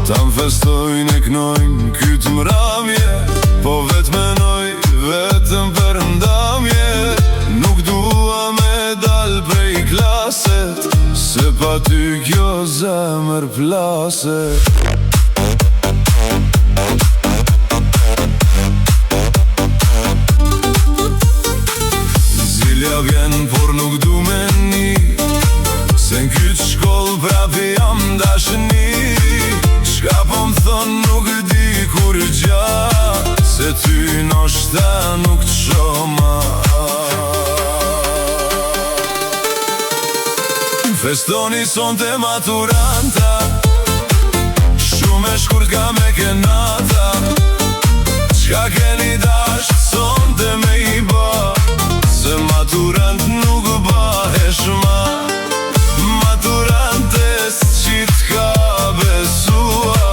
Ta më festojnë e knojnë kytë mramje, po vetë menoj vetëm për ndamje. Nuk dua me dal prej klaset, se pa ty kjo zemër plaset. Zilja vjen, por nuk du me ni, se n'kytë shkoll prapi jam dashni. Shka po më thonë nuk di kur gjatë, se ty noshta nuk të shoma. Festoni sonte maturanta, shumë e shkurt ka me kenata. Qka keni dash sonte me i ba, se maturant nuk bahesh ma. Maturantes që t'ka besua,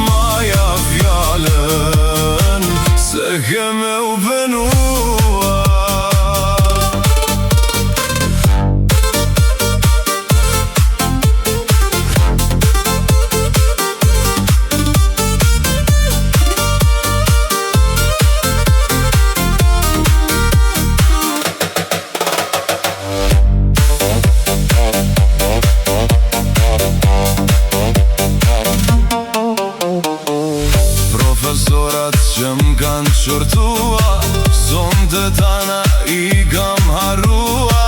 maja fjallën se ke me u benua. Profesorat që m'kan qërtua, sonte tana i kam harrua.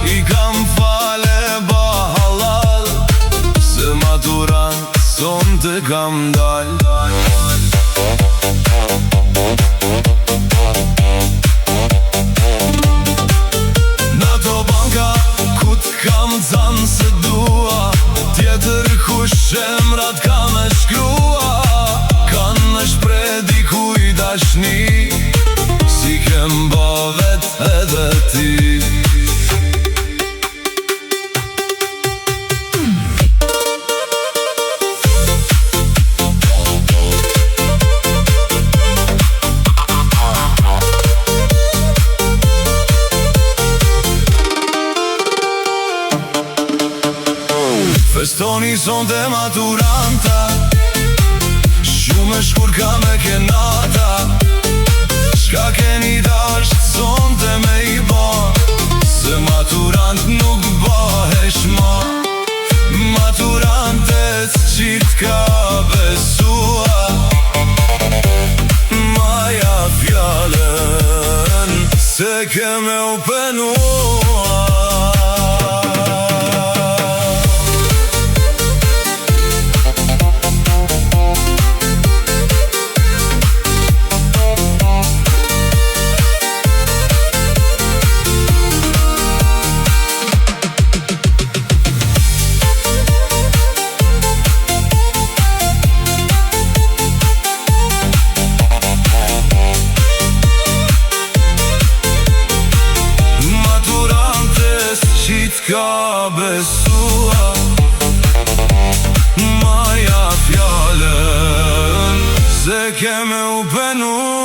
I kam fale ba halal, se maturant sonte kam dal. Në to banka ku t'kam canë se dua, tjetër kush shemrat kam e shkrua. Kanë në shpredi kuj dashni, si kem ba vet edhe ti. Festoni sonte maturanta, shumë e shkur ka me kenata. Qka keni dasht sonte me i ba, se maturant nuk bahesh ma. Maturantes që t'ka besua, maja fjallën se ke me u penua. Ka besua, maja fjallën se ke me u penua.